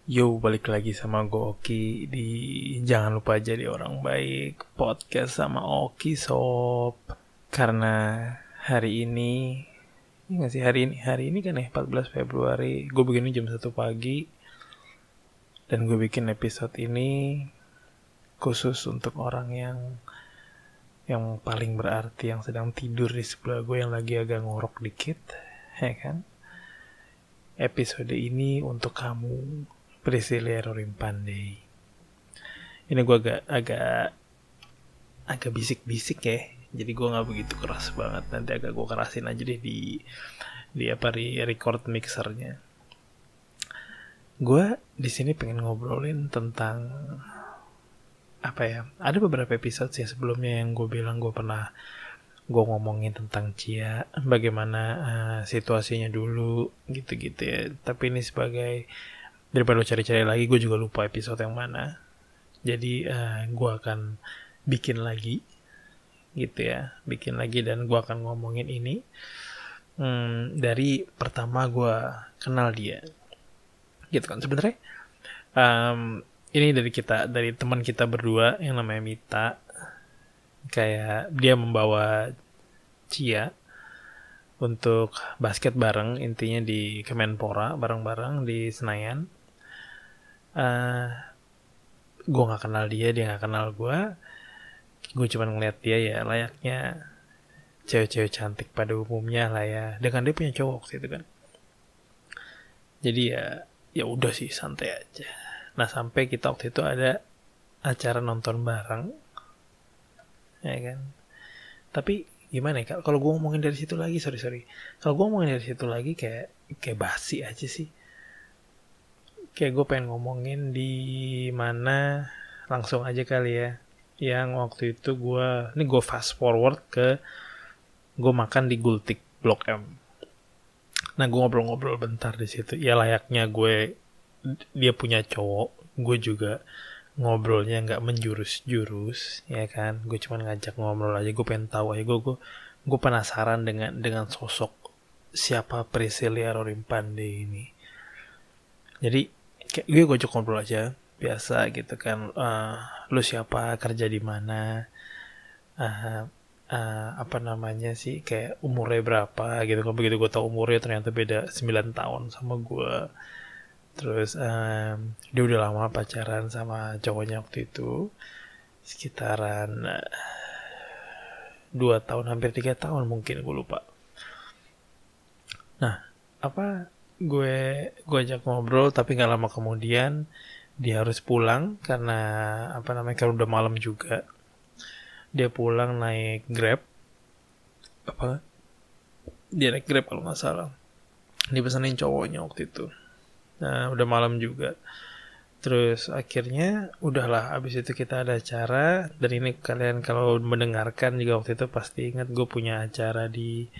Yo, balik lagi sama gue Oki di Jangan Lupa Jadi Orang Baik podcast sama Oki Sob. Karena hari ini, ini gak sih hari ini kan ya 14 Februari. Gue begini jam 1 pagi dan gue bikin episode ini khusus untuk orang yang paling berarti, yang sedang tidur di sebelah gue, yang lagi agak ngorok dikit, ya kan? Episode ini untuk kamu, Priscilia Rorimpandey. Ini gue agak bisik-bisik ya. Jadi gue nggak begitu keras banget. Nanti agak gue kerasin aja deh di record mixernya. Gue di sini pengen ngobrolin tentang apa ya? Ada beberapa episode sih sebelumnya yang gue bilang gue ngomongin tentang Cia, bagaimana situasinya dulu gitu-gitu ya. Tapi ini sebagai daripada lo cari-cari lagi, gue juga lupa episode yang mana. Jadi gue akan bikin lagi gitu ya, bikin lagi dan gue akan ngomongin ini dari pertama gue kenal dia gitu kan. Sebenarnya ini dari teman kita berdua yang namanya Mita. Kayak dia membawa Cia untuk basket bareng, intinya di Kemenpora bareng-bareng di Senayan. Gue nggak kenal dia nggak kenal gue cuma ngeliat dia ya layaknya cewek-cewek cantik pada umumnya lah ya, dengan dia punya cowok gitu kan. Jadi ya udah sih, santai aja. Nah, sampai kita waktu itu ada acara nonton bareng, ya kan. Tapi gimana ya, kalau gue ngomongin dari situ lagi, sorry kalau gue ngomongin dari situ lagi kayak basi aja sih. Kayak gue pengen ngomongin di mana, langsung aja kali ya. Yang waktu itu gue fast forward ke gue makan di Gultik Blok M. Nah, gue ngobrol-ngobrol bentar di situ. Ya layaknya dia punya cowok, gue juga ngobrolnya nggak menjurus-jurus, ya kan. Gue cuma ngajak ngobrol aja. Gue pengen tahu aja. Gue penasaran dengan sosok siapa Priscilia Rorimpandey ini. Jadi kayak gue ajak ngobrol aja biasa gitu kan. Lu siapa, kerja di mana, apa namanya sih, kayak umurnya berapa gitu kan. Begitu gue tahu umurnya ternyata beda 9 tahun sama gue. Terus dia udah lama pacaran sama cowoknya waktu itu, sekitaran 2 tahun, hampir 3 tahun mungkin, gue lupa. Nah, gue ajak ngobrol, tapi nggak lama kemudian dia harus pulang karena karena udah malam juga. Dia pulang naik Grab. Dia naik Grab kalau nggak salah. Dipesanin cowoknya waktu itu. Nah, udah malam juga. Terus akhirnya udahlah, abis itu kita ada acara. Dan ini kalian kalau mendengarkan juga waktu itu pasti ingat gue punya acara di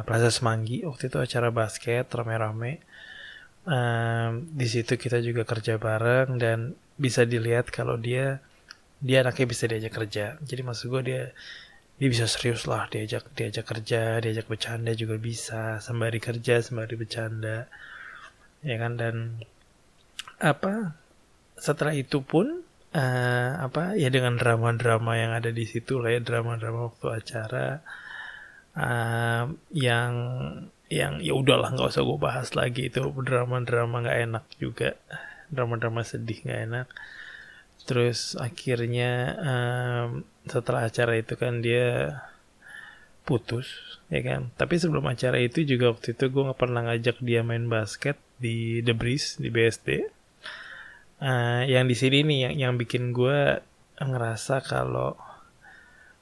Plaza Semanggi. Waktu itu acara basket rame-rame. Di situ kita juga kerja bareng dan bisa dilihat kalau dia anaknya bisa diajak kerja. Jadi maksud gue dia bisa serius lah, diajak kerja, diajak bercanda juga bisa, sembari kerja sembari bercanda, ya kan. Dan setelah itu pun ya dengan drama-drama yang ada di situ lah ya, drama-drama waktu acara yang ya udahlah, nggak usah gue bahas lagi. Itu drama-drama nggak enak juga, drama-drama sedih nggak enak. Terus akhirnya setelah acara itu kan dia putus, ya kan. Tapi sebelum acara itu juga waktu itu gue nggak pernah ngajak dia main basket di The Breeze di BSD. Yang di sini nih yang bikin gue ngerasa kalau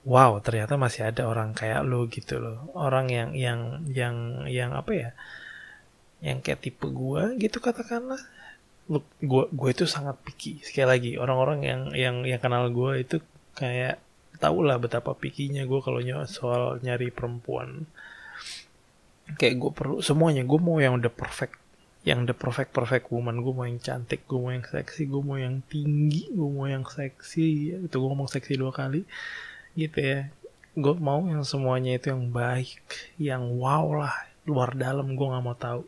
wow, ternyata masih ada orang kayak lo gitu loh. Orang yang apa ya? Yang kayak tipe gue gitu katakanlah. Gue itu sangat picky. Sekali lagi, orang-orang yang kenal gue itu kayak tau lah betapa pikinya gue kalau soal nyari perempuan. Kayak gue perlu semuanya. Gue mau yang the perfect woman. Gue mau yang cantik, gue mau yang seksi, gue mau yang tinggi, gue mau yang seksi. Itu gue ngomong seksi 2 kali gitu ya. Gue mau yang semuanya itu yang baik, yang wow lah, luar dalam gue nggak mau tahu.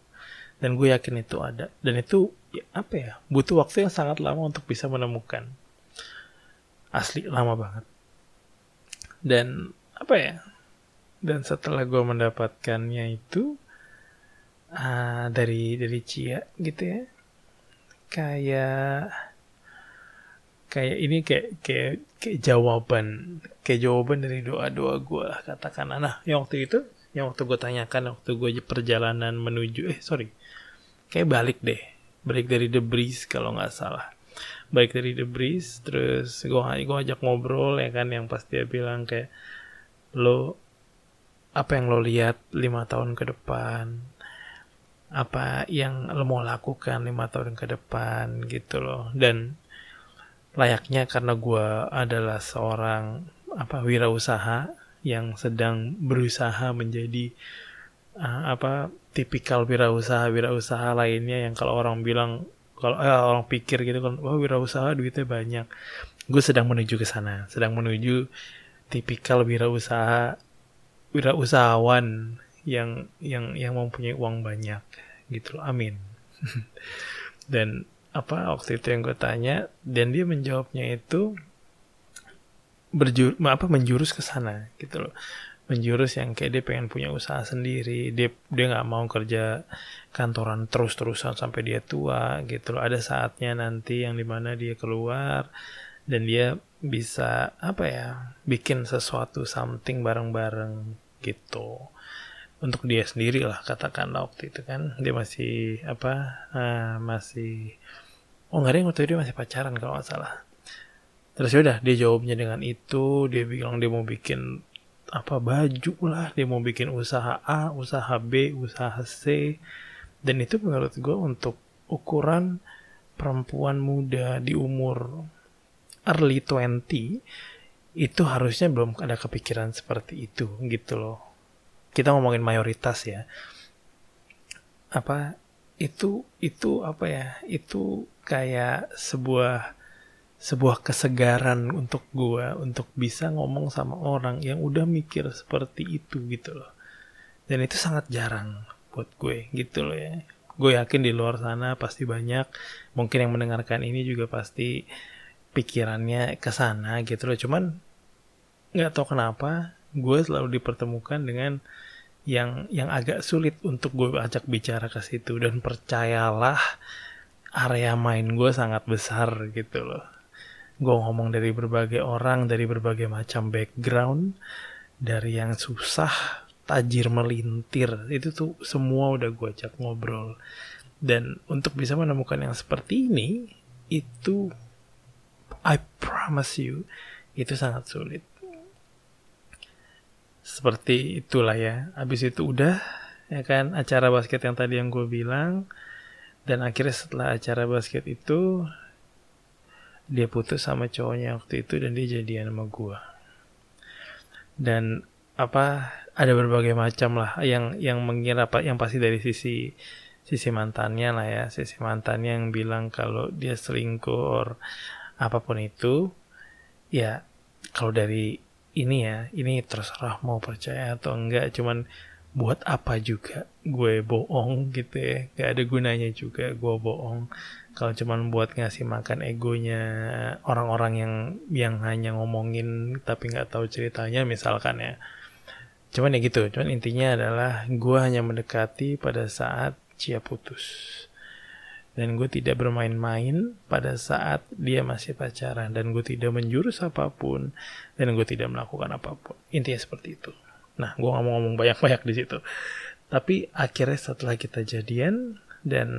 Dan gue yakin itu ada. Dan itu apa ya, butuh waktu yang sangat lama untuk bisa menemukan. Asli lama banget. Dan apa ya, dan setelah gue mendapatkannya itu dari Cia gitu ya, kayak ini kayak jawaban dari doa gue lah, katakan. Nah, yang waktu gue tanyakan, waktu gue perjalanan menuju kayak balik dari The Breeze kalau nggak salah, balik dari The Breeze, terus gue ajak ngobrol ya kan, yang pasti dia bilang kayak, lo apa yang lo lihat 5 tahun ke depan, apa yang lo mau lakukan 5 tahun ke depan gitu loh. Dan layaknya karena gue adalah seorang wirausaha yang sedang berusaha menjadi tipikal wirausaha lainnya yang kalau orang bilang, kalau orang pikir gitu kan, wah wirausaha duitnya banyak. Gue sedang menuju ke sana, sedang menuju tipikal wirausahawan yang mempunyai uang banyak gitu loh. Amin. Dan waktu itu yang gue tanya, dan dia menjawabnya itu menjurus ke sana gitu loh. Menjurus yang kayak dia pengen punya usaha sendiri, dia nggak mau kerja kantoran terus-terusan sampai dia tua gitu loh. Ada saatnya nanti yang dimana dia keluar dan dia bisa bikin sesuatu, something bareng-bareng gitu untuk dia sendiri lah, katakanlah. Waktu itu kan dia masih masih nggak ada yang waktu itu dia masih pacaran kalau nggak salah. Terus udah dia jawabnya dengan itu, dia bilang dia mau bikin baju lah, dia mau bikin usaha A, usaha B, usaha C. Dan itu menurut gue untuk ukuran perempuan muda di umur early 20 itu harusnya belum ada kepikiran seperti itu gitu loh. Kita ngomongin mayoritas ya. Itu kayak sebuah kesegaran untuk gue untuk bisa ngomong sama orang yang udah mikir seperti itu gitu loh. Dan itu sangat jarang buat gue gitu loh ya. Gue yakin di luar sana pasti banyak, mungkin yang mendengarkan ini juga pasti pikirannya ke sana gitu loh. Cuman nggak tahu kenapa gue selalu dipertemukan dengan yang agak sulit untuk gue ajak bicara ke situ. Dan percayalah, area main gue sangat besar gitu loh. Gue ngomong dari berbagai orang, dari berbagai macam background, dari yang susah, tajir melintir, itu tuh semua udah gue ajak ngobrol. Dan untuk bisa menemukan yang seperti ini, itu I promise you, itu sangat sulit. Seperti itulah ya. Abis itu udah ya kan, acara basket yang tadi yang gue bilang. Dan akhirnya setelah acara basket itu, dia putus sama cowoknya waktu itu dan dia jadian sama gue. Dan ada berbagai macam lah yang mengira yang pasti dari sisi mantannya lah ya, sisi mantannya yang bilang kalau dia selingkuh or apapun itu. Ya kalau dari ini terserah mau percaya atau enggak, cuman buat apa juga gue bohong gitu ya, gak ada gunanya juga gue bohong kalau cuman buat ngasih makan egonya orang-orang yang hanya ngomongin tapi nggak tahu ceritanya misalkan ya. Cuman intinya adalah gue hanya mendekati pada saat Cia putus, dan gue tidak bermain-main pada saat dia masih pacaran, dan gue tidak menjurus apapun, dan gue tidak melakukan apapun. Intinya seperti itu. Nah, gue nggak mau ngomong banyak-banyak di situ. Tapi akhirnya setelah kita jadian, dan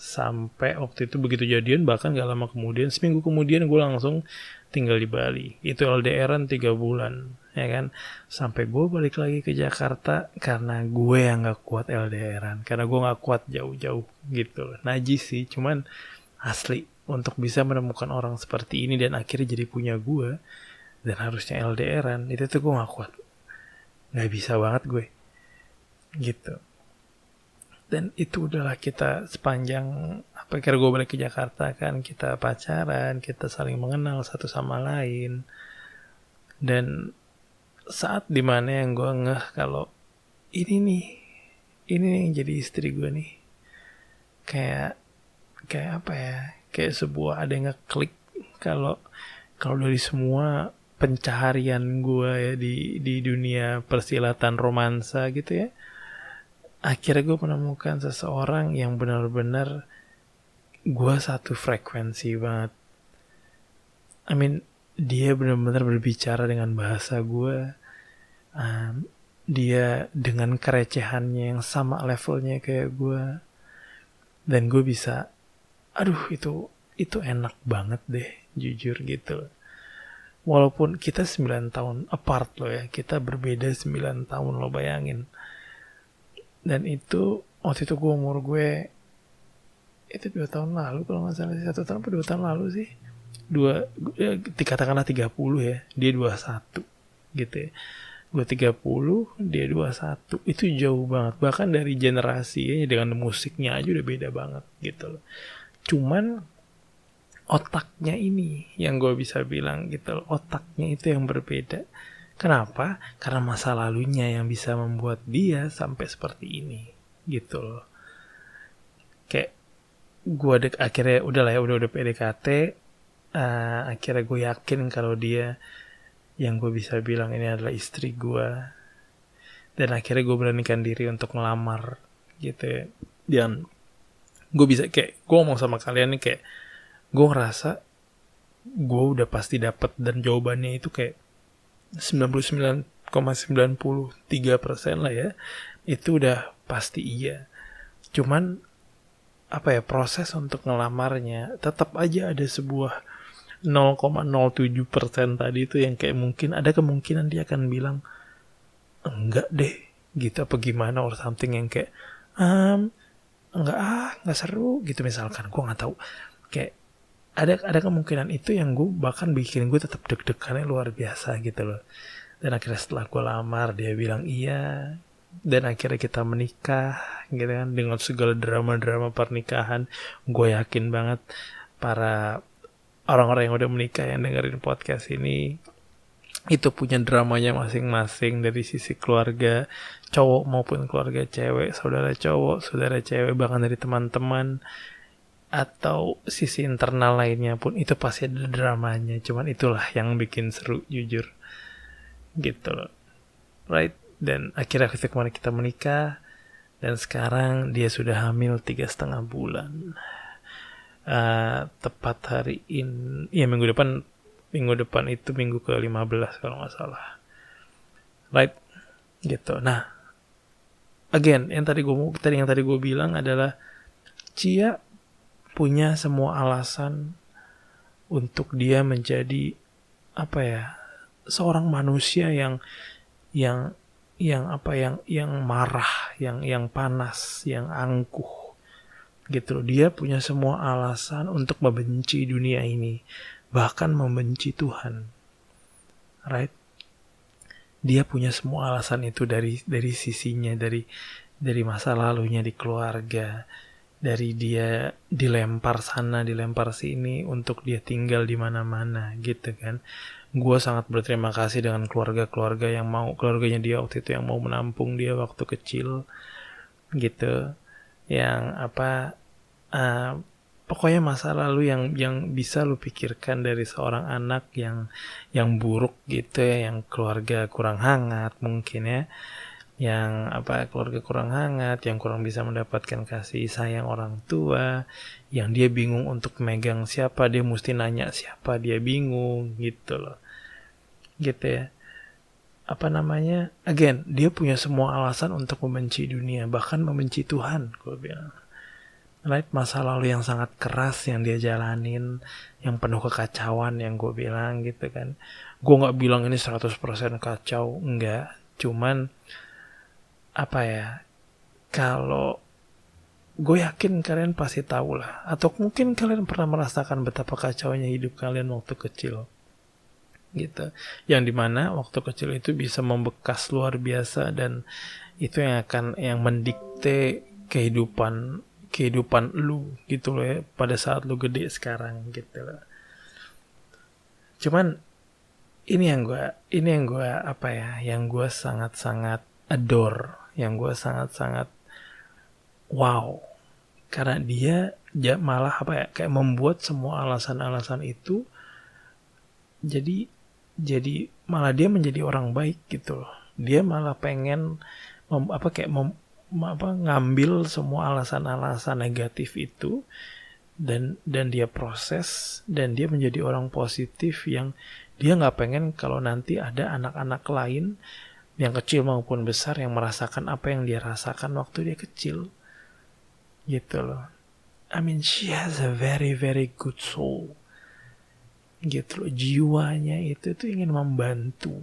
sampai waktu itu begitu jadian, bahkan gak lama kemudian, seminggu kemudian gue langsung tinggal di Bali. Itu LDRan 3 bulan, ya kan. Sampai gue balik lagi ke Jakarta karena gue yang gak kuat LDRan. Karena gue gak kuat jauh-jauh gitu. Najis sih, cuman asli. Untuk bisa menemukan orang seperti ini dan akhirnya jadi punya gue, dan harusnya LDRan, itu tuh gue gak kuat. Gak bisa banget gue gitu. Dan itu udahlah, kita sepanjang kira gue balik ke Jakarta kan, kita pacaran, kita saling mengenal satu sama lain. Dan saat dimana yang gue ngeh kalau ini nih yang jadi istri gue nih, kayak apa ya, kayak sebuah ada yang ngeklik kalau dari semua pencaharian gue ya di dunia persilatan romansa gitu ya, akhirnya gue menemukan seseorang yang benar-benar gue satu frekuensi banget. I mean, dia benar-benar berbicara dengan bahasa gue. Dia dengan kerecehannya yang sama levelnya kayak gue. Dan gue bisa, aduh itu enak banget deh, jujur gitu. Walaupun kita 9 tahun apart loh ya, kita berbeda 9 tahun lo bayangin. Dan itu waktu itu gue itu 2 tahun lalu kalau nggak salah, 1 tahun atau 2 tahun lalu sih, dikatakanlah 30 ya, dia 21 gitu ya, gue 30 dia 21, itu jauh banget, bahkan dari generasi ya, dengan musiknya aja udah beda banget gitu loh. Cuman otaknya ini yang gue bisa bilang gitu loh, otaknya itu yang berbeda. Kenapa? Karena masa lalunya yang bisa membuat dia sampai seperti ini gitu loh. Kayak gue akhirnya udah PDKT, akhirnya gue yakin kalau dia yang gue bisa bilang ini adalah istri gue, dan akhirnya gue beranikan diri untuk ngelamar gitu ya. Dan gue bisa kayak gue ngomong sama kalian nih, kayak gue ngerasa gue udah pasti dapet, dan jawabannya itu kayak 99,93% lah ya, itu udah pasti iya. Cuman proses untuk ngelamarnya tetap aja ada sebuah 0,07% tadi itu yang kayak mungkin ada kemungkinan dia akan bilang enggak deh gitu, apa gimana, or something yang kayak nggak seru gitu misalkan, gue nggak tahu. Kayak ada kemungkinan itu yang gue bahkan bikin gue tetap deg-degannya luar biasa gitu loh. Dan akhirnya setelah gue lamar dia bilang iya, dan akhirnya kita menikah gitu kan, dengan segala drama-drama pernikahan. Gue yakin banget para orang-orang yang udah menikah yang dengerin podcast ini itu punya dramanya masing-masing, dari sisi keluarga cowok maupun keluarga cewek, saudara cowok, saudara cewek, bahkan dari teman-teman atau sisi internal lainnya pun itu pasti ada dramanya. Cuman itulah yang bikin seru, jujur gitu loh, right? Dan akhirnya kita menikah, dan sekarang dia sudah hamil 3,5 bulan. Tepat hari ini ya, minggu depan itu minggu ke-15 kalau nggak salah, right? Gitu. Nah, again, yang tadi gue bilang adalah Cia punya semua alasan untuk dia menjadi seorang manusia yang marah, yang panas, yang angkuh gitu loh. Dia punya semua alasan untuk membenci dunia ini, bahkan membenci Tuhan, right? Dia punya semua alasan itu dari sisinya, dari masa lalunya di keluarga, dari dia dilempar sana dilempar sini untuk dia tinggal di mana-mana gitu kan. Gue sangat berterima kasih dengan keluarga yang keluarganya dia waktu itu yang mau menampung dia waktu kecil gitu, yang pokoknya masa lalu yang bisa lu pikirkan dari seorang anak yang buruk gitu ya, yang keluarga kurang hangat mungkin ya, yang keluarga kurang hangat, yang kurang bisa mendapatkan kasih sayang orang tua, yang dia bingung untuk megang siapa, dia mesti nanya siapa, dia bingung gitu loh, gitu ya. Again, dia punya semua alasan untuk membenci dunia, bahkan membenci Tuhan, gue bilang. Right? Masa lalu yang sangat keras yang dia jalanin, yang penuh kekacauan yang gue bilang gitu kan. Gue gak bilang ini 100% kacau, enggak. Cuman kalau gue yakin kalian pasti tahu lah, atau mungkin kalian pernah merasakan betapa kacaunya hidup kalian waktu kecil gitu, yang dimana waktu kecil itu bisa membekas luar biasa, dan itu yang mendikte kehidupan lu gitu loh ya, pada saat lu gede sekarang gitu loh. Cuman ini yang gue sangat-sangat adore, yang gue sangat-sangat wow, karena malah apa ya, kayak membuat semua alasan-alasan itu jadi malah dia menjadi orang baik gitu loh. Dia malah pengen ngambil semua alasan-alasan negatif itu dan dia proses dan dia menjadi orang positif yang dia nggak pengen kalau nanti ada anak-anak lain yang kecil maupun besar yang merasakan apa yang dia rasakan waktu dia kecil gitu loh. I mean, she has a very very good soul gitu loh. Jiwanya itu tuh ingin membantu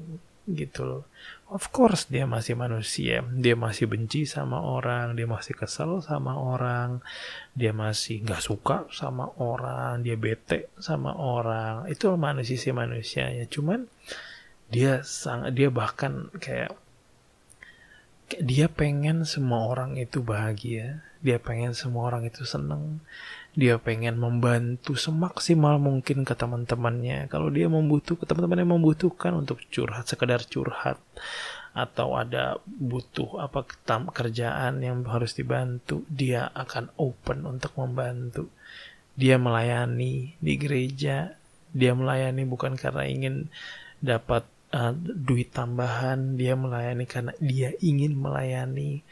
gitu loh. Of course dia masih manusia, dia masih benci sama orang, dia masih kesel sama orang, dia masih nggak suka sama orang, dia bete sama orang. Itu manusianya. Cuman dia bahkan kayak dia pengen semua orang itu bahagia, dia pengen semua orang itu seneng, dia pengen membantu semaksimal mungkin ke teman-temannya. Kalau dia teman-temannya membutuhkan untuk curhat, sekedar curhat, atau ada butuh kerjaan yang harus dibantu, dia akan open untuk membantu. Dia melayani di gereja, dia melayani bukan karena ingin dapat duit tambahan, dia melayani karena dia ingin melayani,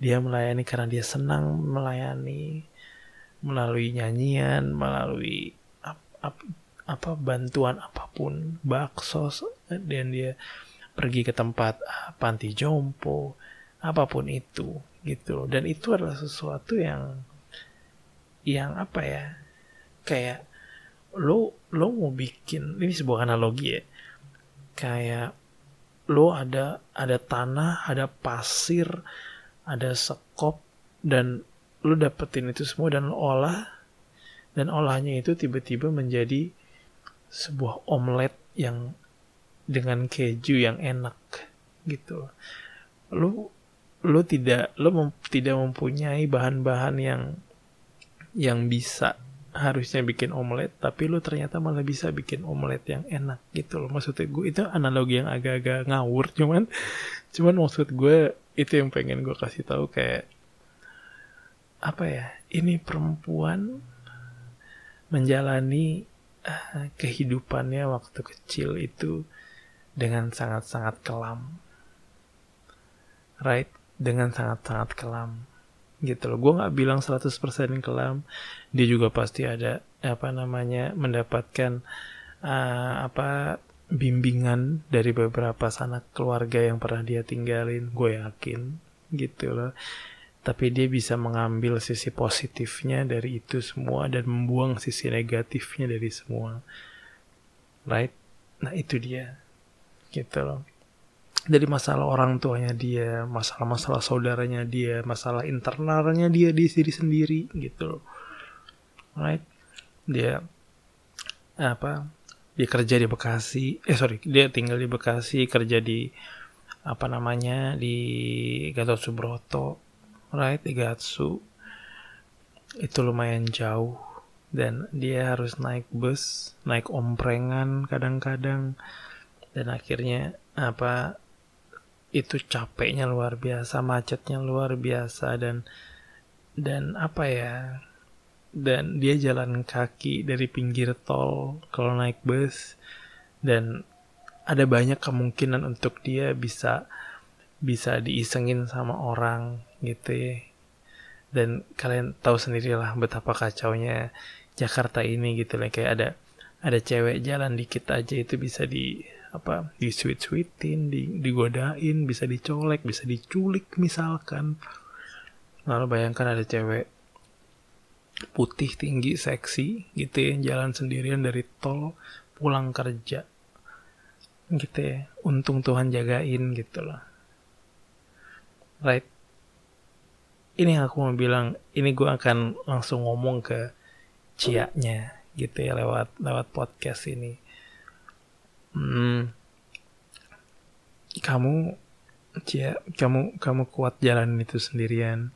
dia melayani karena dia senang melayani, melalui nyanyian, melalui bantuan apapun, bakso, dan dia pergi ke tempat panti jompo, apapun itu gitu. Dan itu adalah sesuatu yang apa ya, kayak lo mau bikin, ini sebuah analogi ya, kayak lo ada tanah, ada pasir, ada sekop, dan lo dapetin itu semua dan lo olah, dan olahnya itu tiba-tiba menjadi sebuah omelet yang dengan keju yang enak gitu. Lo tidak mempunyai bahan-bahan yang bisa harusnya bikin omelet, tapi lo ternyata malah bisa bikin omelet yang enak gitu loh. Maksudnya gue itu analogi yang agak-agak ngawur, cuman maksud gue itu yang pengen gue kasih tahu, kayak apa ya, ini perempuan menjalani kehidupannya waktu kecil itu dengan sangat-sangat kelam, right? Dengan sangat-sangat kelam gitu loh. Gue nggak bilang 100% kelam, dia juga pasti ada mendapatkan bimbingan dari beberapa sanak keluarga yang pernah dia tinggalin, gue yakin gitu loh. Tapi dia bisa mengambil sisi positifnya dari itu semua dan membuang sisi negatifnya dari semua, right? Nah itu dia gitu loh. Dari masalah orang tuanya dia, masalah saudaranya dia, masalah internalnya dia di diri sendiri gitu loh, right? Dia kerja di Bekasi, dia tinggal di Bekasi, kerja di di Gatot Subroto, right? Di Gatsu itu lumayan jauh, dan dia harus naik bus, naik omprengan kadang-kadang, dan akhirnya itu capeknya luar biasa, macetnya luar biasa, dan dan dia jalan kaki dari pinggir tol kalau naik bus, dan ada banyak kemungkinan untuk dia bisa diisengin sama orang gitu ya. Dan kalian tahu sendirilah betapa kacaunya Jakarta ini gitu lah, kayak ada cewek jalan dikit aja itu bisa di sweet-sweetin, digodain, bisa dicolek, bisa diculik misalkan. Lalu bayangkan ada cewek putih, tinggi, seksi gitu ya, jalan sendirian dari tol pulang kerja gitu ya. Untung Tuhan jagain gitu loh, right? Ini yang aku mau bilang, ini gue akan langsung ngomong ke Cianya gitu ya lewat podcast ini. Kamu kuat jalan itu sendirian.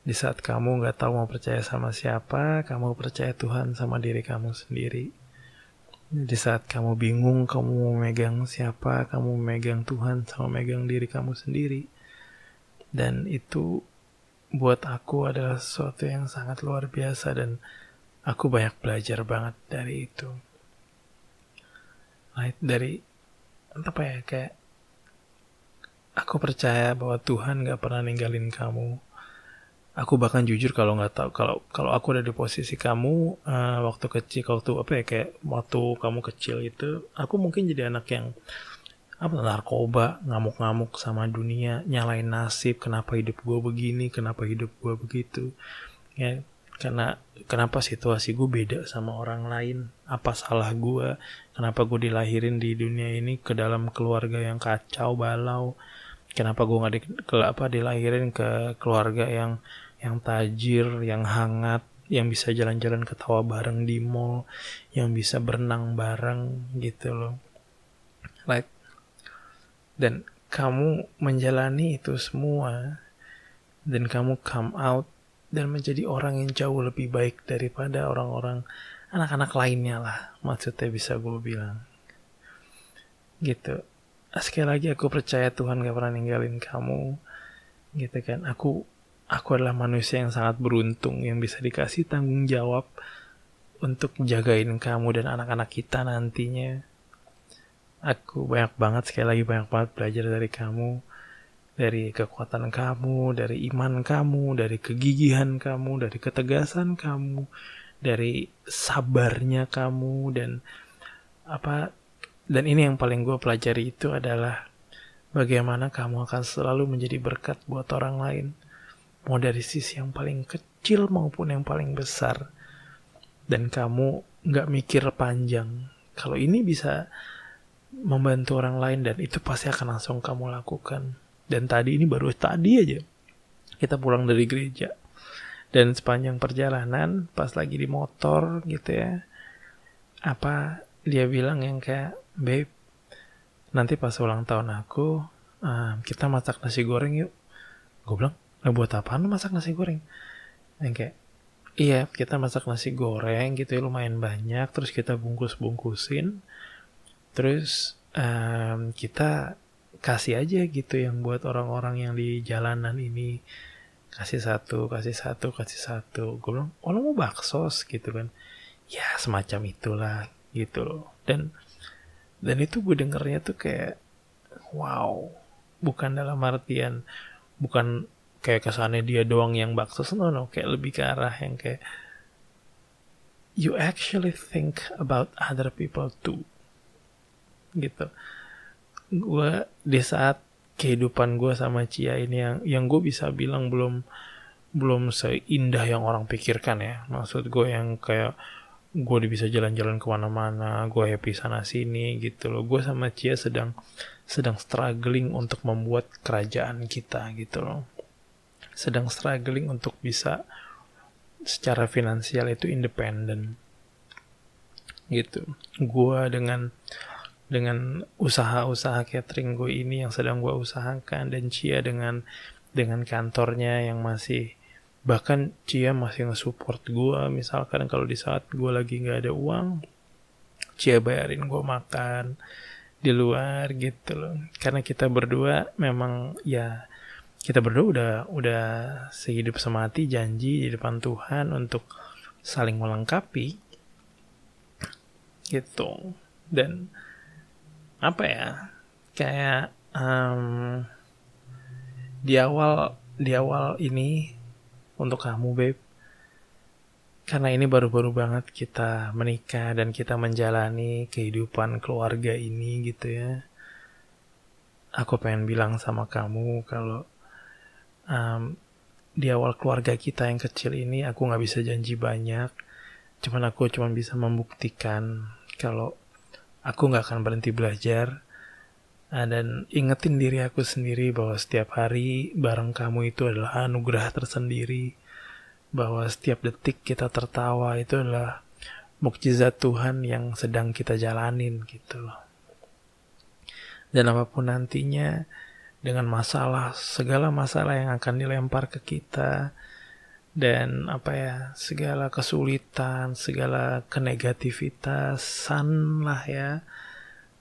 Di saat kamu nggak tahu mau percaya sama siapa, kamu percaya Tuhan sama diri kamu sendiri. Di saat kamu bingung, kamu mau megang siapa, kamu megang Tuhan sama megang diri kamu sendiri. Dan itu buat aku adalah sesuatu yang sangat luar biasa, dan aku banyak belajar banget dari itu. Dari apa ya, kayak aku percaya bahwa Tuhan gak pernah ninggalin kamu. Aku bahkan jujur kalau nggak tahu, kalau aku ada di posisi kamu waktu kecil, kayak waktu kamu kecil itu, aku mungkin jadi anak yang narkoba, ngamuk-ngamuk sama dunia, nyalain nasib, kenapa hidup gue begini, kenapa hidup gue begitu, ya. Kenapa situasi gue beda sama orang lain, apa salah gue, kenapa gue dilahirin di dunia ini ke dalam keluarga yang kacau balau, kenapa gue nggak dilahirin ke keluarga yang tajir, yang hangat, yang bisa jalan-jalan ketawa bareng di mall, yang bisa berenang bareng gitu loh. Dan kamu menjalani itu semua, dan kamu come out dan menjadi orang yang jauh lebih baik daripada orang-orang, anak-anak lainnya lah, maksudnya bisa gue bilang gitu. Sekali lagi aku percaya Tuhan gak pernah ninggalin kamu gitu kan. Aku adalah manusia yang sangat beruntung yang bisa dikasih tanggung jawab untuk jagain kamu dan anak-anak kita nantinya. Aku banyak banget belajar dari kamu, dari kekuatan kamu, dari iman kamu, dari kegigihan kamu, dari ketegasan kamu, dari sabarnya kamu, dan ini yang paling gue pelajari itu adalah bagaimana kamu akan selalu menjadi berkat buat orang lain, mau dari sisi yang paling kecil maupun yang paling besar. Dan kamu gak mikir panjang, kalau ini bisa membantu orang lain, dan itu pasti akan langsung kamu lakukan. Dan tadi aja kita pulang dari gereja, dan sepanjang perjalanan pas lagi di motor gitu ya, dia bilang yang kayak, babe, nanti pas ulang tahun aku kita masak nasi goreng yuk. Gue bilang, buat apaan lu masak nasi goreng? Yang kayak, iya, kita masak nasi goreng gitu ya, lumayan banyak, terus kita bungkusin, terus kita kasih aja gitu yang buat orang-orang yang di jalanan ini, kasih satu. Gue bilang, lo mau bakso gitu kan? Ya semacam itulah gitu loh. Dan itu gue dengernya tuh kayak wow, bukan dalam artian, bukan kayak kesannya dia doang yang bakso, no, kayak lebih ke arah yang kayak you actually think about other people too gitu. Gue di saat kehidupan gue sama Cia ini yang gue bisa bilang belum seindah yang orang pikirkan ya. Maksud gue yang kayak gue bisa jalan-jalan kemana-mana, gue happy sana sini gitu loh. Gue sama Cia sedang struggling untuk membuat kerajaan kita gitu loh. Sedang struggling untuk bisa secara finansial itu independen gitu. Gue dengan usaha-usaha catering gue ini yang sedang gue usahakan, dan Cia dengan kantornya yang masih, bahkan Cia masih nge-support gue, misalkan kalau di saat gue lagi gak ada uang, Cia bayarin gue makan di luar gitu loh. Karena kita berdua udah sehidup semati janji di depan Tuhan untuk saling melengkapi gitu. Dan kayak di awal ini untuk kamu, babe, karena ini baru-baru banget kita menikah dan kita menjalani kehidupan keluarga ini gitu ya. Aku pengen bilang sama kamu kalau di awal keluarga kita yang kecil ini aku gak bisa janji banyak. Aku cuma bisa membuktikan kalau aku gak akan berhenti belajar, dan ingetin diri aku sendiri bahwa setiap hari bareng kamu itu adalah anugerah tersendiri, bahwa setiap detik kita tertawa itu adalah mukjizat Tuhan yang sedang kita jalanin gitu loh. Dan apapun nantinya, dengan segala masalah yang akan dilempar ke kita, dan segala kesulitan, segala kenegativitasan lah ya,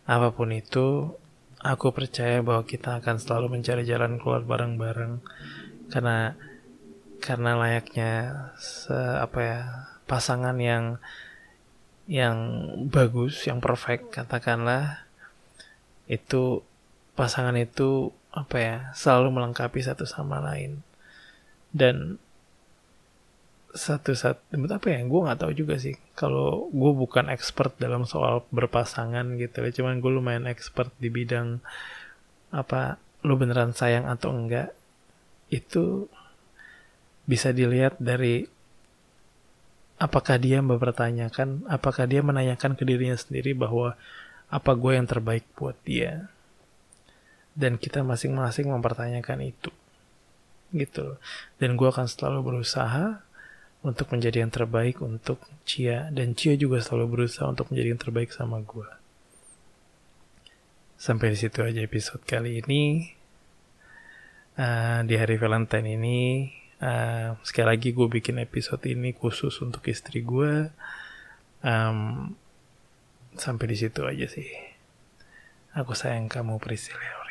apapun itu, aku percaya bahwa kita akan selalu mencari jalan keluar bareng-bareng. Karena karena layaknya pasangan yang bagus, yang perfect katakanlah, itu pasangan itu selalu melengkapi satu sama lain. Dan gue nggak tahu juga sih, kalau gue bukan expert dalam soal berpasangan gitu, cuman gue lumayan expert di bidang lu beneran sayang atau enggak itu bisa dilihat dari apakah dia menanyakan ke dirinya sendiri bahwa apa gue yang terbaik buat dia, dan kita masing-masing mempertanyakan itu gitu. Dan gue akan selalu berusaha untuk menjadi yang terbaik untuk Cia, dan Cia juga selalu berusaha untuk menjadi yang terbaik sama gue. Sampai di situ aja episode kali ini. Di hari Valentine ini, sekali lagi gue bikin episode ini khusus untuk istri gue. Sampai di situ aja sih. Aku sayang kamu, Priscilla.